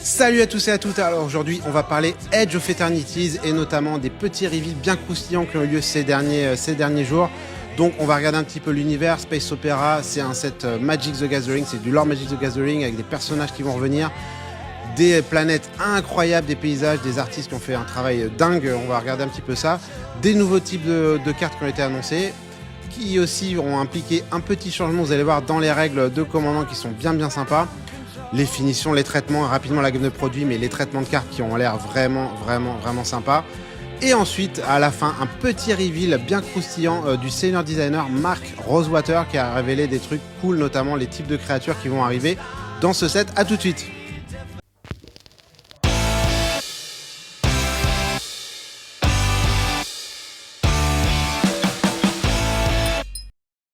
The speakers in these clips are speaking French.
Salut à tous et à toutes, alors aujourd'hui on va parler Edge of Eternities et notamment des petits reveals bien croustillants qui ont eu lieu ces derniers jours. Donc on va regarder un petit peu l'univers. Space Opera, c'est un set Magic the Gathering, c'est du lore Magic the Gathering avec des personnages qui vont revenir, des planètes incroyables, des paysages, des artistes qui ont fait un travail dingue, on va regarder un petit peu ça. Des nouveaux types de cartes qui ont été annoncés, qui aussi ont impliqué un petit changement, vous allez voir, dans les règles de commandement qui sont bien sympas. Les finitions, les traitements, rapidement la gamme de produits, mais les traitements de cartes qui ont l'air vraiment sympas. Et ensuite, à la fin, un petit reveal bien croustillant du senior designer Mark Rosewater qui a révélé des trucs cool, notamment les types de créatures qui vont arriver dans ce set. À tout de suite.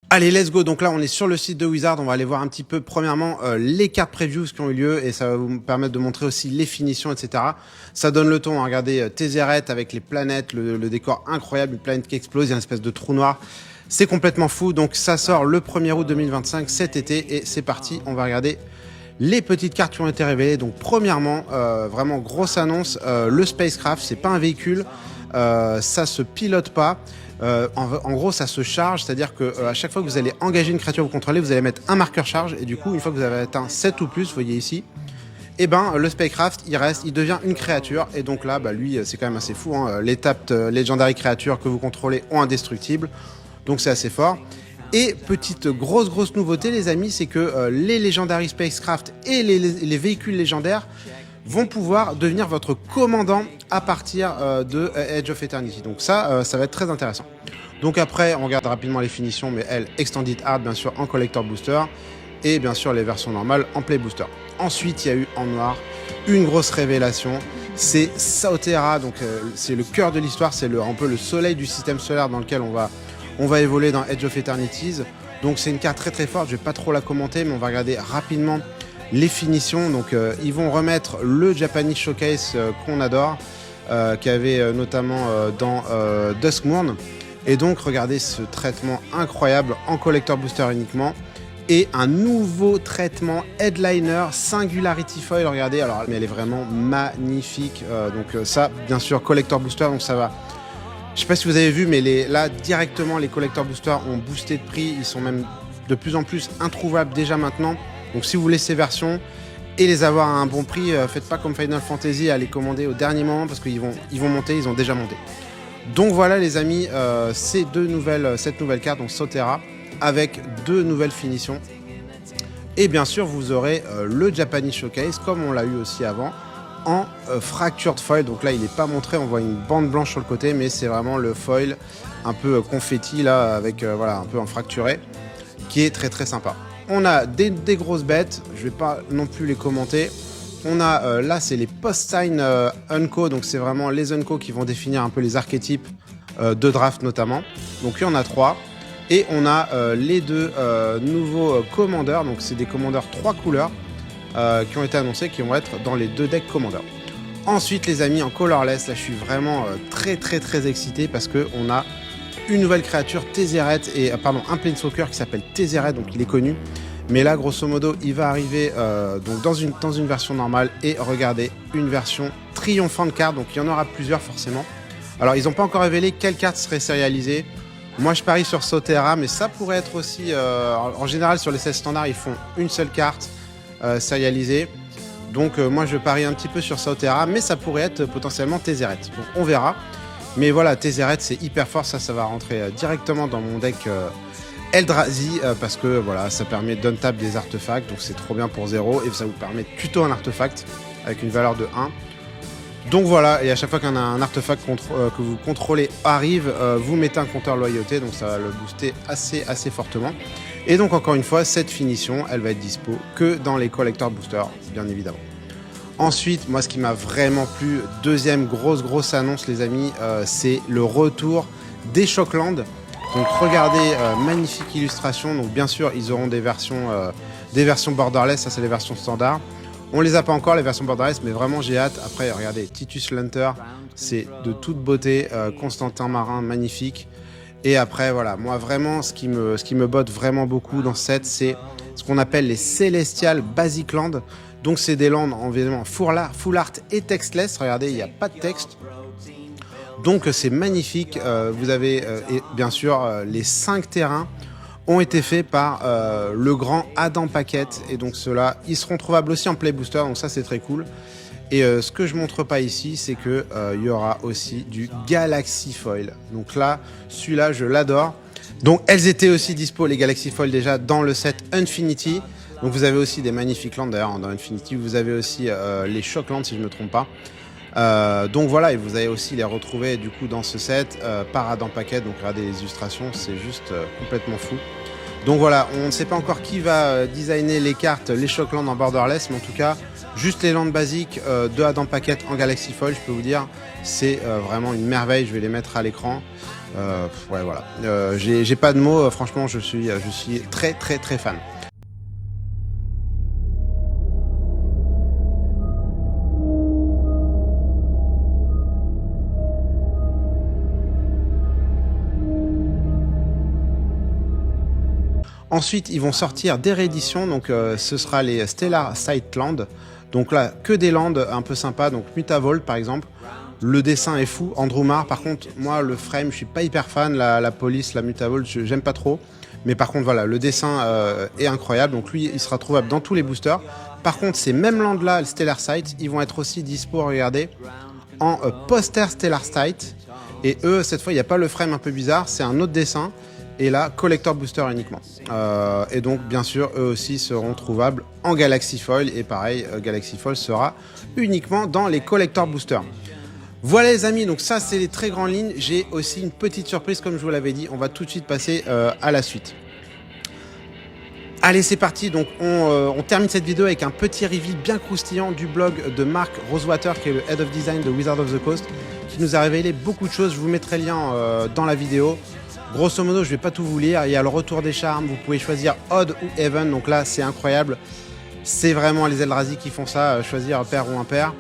Allez, let's go. Donc là, on est sur le site de Wizard. On va aller voir un petit peu, premièrement, les cartes previews qui ont eu lieu et ça va vous permettre de montrer aussi les finitions, etc. Ça donne le ton. Regardez Tezzeret avec les planètes, le décor incroyable, une planète qui explose, il y a une espèce de trou noir. C'est complètement fou. Donc ça sort le 1er août 2025, cet été, et c'est parti. On va regarder les petites cartes qui ont été révélées. Donc premièrement, vraiment grosse annonce, le Spacecraft, c'est pas un véhicule, ça se pilote pas. En gros, ça se charge, c'est-à-dire que à chaque fois que vous allez engager une créature que vous contrôlez, vous allez mettre un marqueur charge et du coup, une fois que vous avez atteint 7 ou plus, vous voyez ici, et ben le Spacecraft, il devient une créature et donc là, lui, c'est quand même assez fou. Hein, les tapped Legendary créatures que vous contrôlez ont indestructible, donc c'est assez fort. Et petite grosse nouveauté, les amis, c'est que les Legendary Spacecraft et les véhicules légendaires vont pouvoir devenir votre commandant à partir de Edge of Eternity. Donc ça va être très intéressant. Donc après, on regarde rapidement les finitions, mais elles, Extended Art, bien sûr, en Collector Booster, et bien sûr les versions normales en Play Booster. Ensuite, il y a eu en noir une grosse révélation, c'est Sautera, donc c'est le cœur de l'histoire, c'est un peu le soleil du système solaire dans lequel on va évoluer dans Edge of Eternities. Donc c'est une carte très forte, je vais pas trop la commenter, mais on va regarder rapidement les finitions. Donc ils vont remettre le Japanese Showcase qu'on adore, qu'il y avait notamment dans Duskmourn. Et donc regardez ce traitement incroyable en Collector Booster uniquement. Et un nouveau traitement Headliner Singularity Foil, regardez, alors mais elle est vraiment magnifique. Donc ça, bien sûr, Collector Booster, donc ça va. Je sais pas si vous avez vu, mais là directement les Collector Booster ont boosté de prix, ils sont même de plus en plus introuvables déjà maintenant. Donc si vous voulez ces versions et les avoir à un bon prix, faites pas comme Final Fantasy à les commander au dernier moment parce qu'ils vont monter, ils ont déjà monté. Donc voilà les amis, cette nouvelle carte, donc Sautera, avec deux nouvelles finitions. Et bien sûr vous aurez le Japanese Showcase comme on l'a eu aussi avant en Fractured Foil. Donc là il n'est pas montré, on voit une bande blanche sur le côté, mais c'est vraiment le foil un peu confetti là, avec voilà, un peu en fracturé, qui est très sympa. On a des grosses bêtes, je vais pas non plus les commenter. On a là, c'est les post-sign Unco, donc c'est vraiment les Unco qui vont définir un peu les archétypes de draft notamment. Donc il y en a 3. Et on a les deux nouveaux commandeurs, donc c'est des commandeurs 3 couleurs qui ont été annoncés, qui vont être dans les 2 decks commandeurs. Ensuite les amis, en colorless, là je suis vraiment très très excité parce qu'on a une nouvelle créature, Tezzeret, un Planeswalker qui s'appelle Tezzeret, donc il est connu. Mais là, grosso modo, il va arriver donc dans une version normale et regardez, une version triomphante carte, donc il y en aura plusieurs forcément. Alors, ils n'ont pas encore révélé quelle carte serait sérialisée. Moi, je parie sur Sautera, mais ça pourrait être aussi... en général, sur les 16 standards, ils font une seule carte sérialisée. Donc, moi, je parie un petit peu sur Sautera, mais ça pourrait être potentiellement Tezzeret. Donc, on verra. Mais voilà, Tezzeret, c'est hyper fort, ça va rentrer directement dans mon deck Eldrazi, parce que voilà, ça permet d'untap des artefacts, donc c'est trop bien pour 0, et ça vous permet de tuto un artefact avec une valeur de 1. Donc voilà, et à chaque fois qu'un artefact que vous contrôlez arrive, vous mettez un compteur loyauté, donc ça va le booster assez fortement. Et donc encore une fois, cette finition, elle va être dispo que dans les collector boosters, bien évidemment. Ensuite, moi, ce qui m'a vraiment plu, deuxième grosse annonce, les amis, c'est le retour des Shockland. Donc, regardez, magnifique illustration. Donc, bien sûr, ils auront des versions borderless. Ça, c'est les versions standards. On les a pas encore, les versions borderless, mais vraiment, j'ai hâte. Après, regardez, Titus Lunter, c'est de toute beauté. Constantin Marin, magnifique. Et après, voilà, moi, vraiment, ce qui me botte vraiment beaucoup dans ce set, c'est ce qu'on appelle les Celestial Basic Land. Donc c'est des landes en full art et textless. Regardez, il n'y a pas de texte. Donc c'est magnifique. Vous avez et bien sûr les 5 terrains ont été faits par le grand Adam Paquette. Et donc ceux-là, ils seront trouvables aussi en Play Booster. Donc ça c'est très cool. Et ce que je montre pas ici, c'est que il y aura aussi du Galaxy Foil. Donc là, celui-là, je l'adore. Donc elles étaient aussi dispo, les Galaxy Foil, déjà dans le set Infinity. Donc vous avez aussi des magnifiques landes. D'ailleurs, dans Infinity, vous avez aussi les Shocklands, si je ne me trompe pas. Donc voilà, et vous allez aussi les retrouver du coup dans ce set par Adam Paquette. Donc regardez les illustrations, c'est juste complètement fou. Donc voilà, on ne sait pas encore qui va designer les cartes, les Shocklands en borderless, mais en tout cas, juste les landes basiques de Adam Paquette en Galaxy Foil, je peux vous dire, c'est vraiment une merveille. Je vais les mettre à l'écran. Ouais, voilà. J'ai pas de mots. Franchement, je suis très fan. Ensuite, ils vont sortir des rééditions, donc ce sera les Stellar Sightland. Donc là, que des landes un peu sympas, donc Mutavolt par exemple. Le dessin est fou, Andrew Marr. Par contre, moi, le frame, je suis pas hyper fan. La police, la Mutavolt, j'aime pas trop. Mais par contre, voilà, le dessin est incroyable. Donc lui, il sera trouvable dans tous les boosters. Par contre, ces mêmes landes-là, le Stellar Sight, ils vont être aussi dispo, regardez, en poster Stellar Sight. Et eux, cette fois, il n'y a pas le frame un peu bizarre, c'est un autre dessin. Et là, collector booster uniquement. Et donc, bien sûr, eux aussi seront trouvables en Galaxy Foil. Et pareil, Galaxy Foil sera uniquement dans les collector boosters. Voilà les amis, donc ça c'est les très grandes lignes. J'ai aussi une petite surprise comme je vous l'avais dit. On va tout de suite passer à la suite. Allez, c'est parti. Donc on termine cette vidéo avec un petit reveal bien croustillant du blog de Mark Rosewater, qui est le Head of Design de Wizards of the Coast, qui nous a révélé beaucoup de choses. Je vous mettrai le lien dans la vidéo. Grosso modo, je vais pas tout vous lire. Il y a le retour des charmes. Vous pouvez choisir Odd ou Even. Donc là, c'est incroyable. C'est vraiment les Eldrazi qui font ça, choisir pair ou impair.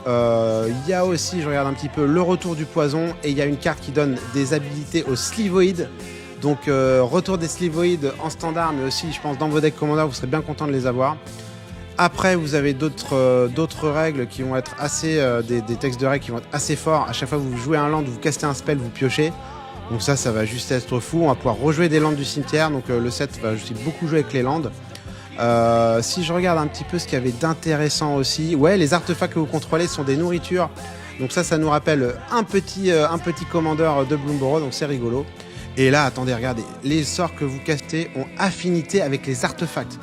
Il y a aussi, je regarde un petit peu, le retour du poison, et il y a une carte qui donne des habilités aux Slivoïdes. Donc retour des Slivoïdes en standard, mais aussi je pense dans vos decks Commander, vous serez bien content de les avoir. Après, vous avez d'autres règles qui vont être assez, des textes de règles qui vont être assez forts. À chaque fois que vous jouez un land, vous castez un spell, vous piochez. Donc ça va juste être fou. On va pouvoir rejouer des landes du cimetière. Donc le set va aussi beaucoup jouer avec les landes. Si je regarde un petit peu ce qu'il y avait d'intéressant aussi, ouais, les artefacts que vous contrôlez sont des nourritures. Donc ça nous rappelle un petit commandeur de Bloomborough, donc c'est rigolo. Et là, attendez, regardez, les sorts que vous castez ont affinité avec les artefacts.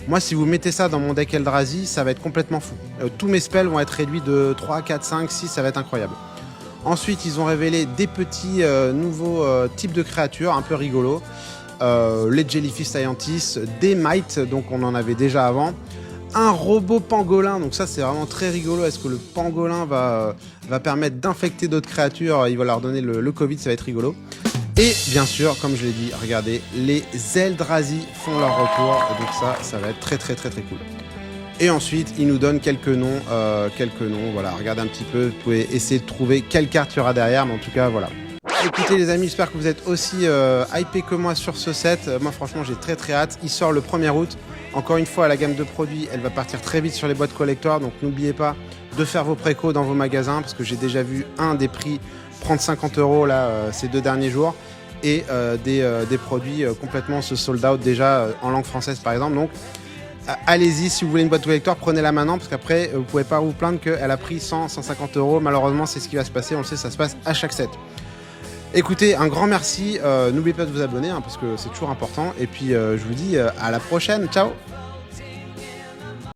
Moi, si vous mettez ça dans mon deck Eldrazi, ça va être complètement fou. Tous mes spells vont être réduits de 3, 4, 5, 6, ça va être incroyable. Ensuite, ils ont révélé des petits nouveaux types de créatures un peu rigolos. Les Jellyfish Scientists, des Mites, donc on en avait déjà avant. Un robot pangolin, donc ça c'est vraiment très rigolo. Est-ce que le pangolin va permettre d'infecter d'autres créatures? Il va leur donner le Covid, ça va être rigolo. Et bien sûr, comme je l'ai dit, regardez, les Eldrazi font leur retour. Et donc ça va être très cool. Et ensuite, ils nous donnent quelques noms. Voilà, regardez un petit peu. Vous pouvez essayer de trouver quelle carte il y aura derrière, mais en tout cas, voilà. Écoutez les amis, j'espère que vous êtes aussi hypés que moi sur ce set. Moi franchement j'ai très hâte. Il sort le 1er août. Encore une fois, la gamme de produits, elle va partir très vite sur les boîtes collector. Donc n'oubliez pas de faire vos précos dans vos magasins, parce que j'ai déjà vu un des prix prendre 50 € là ces 2 derniers jours. Et des produits complètement se sold out déjà en langue française par exemple. Donc allez-y, si vous voulez une boîte collector, prenez-la maintenant, parce qu'après vous pouvez pas vous plaindre qu'elle a pris 100-150 €. Malheureusement c'est ce qui va se passer, on le sait, ça se passe à chaque set. Écoutez, un grand merci, n'oubliez pas de vous abonner parce que c'est toujours important, et puis je vous dis à la prochaine, ciao.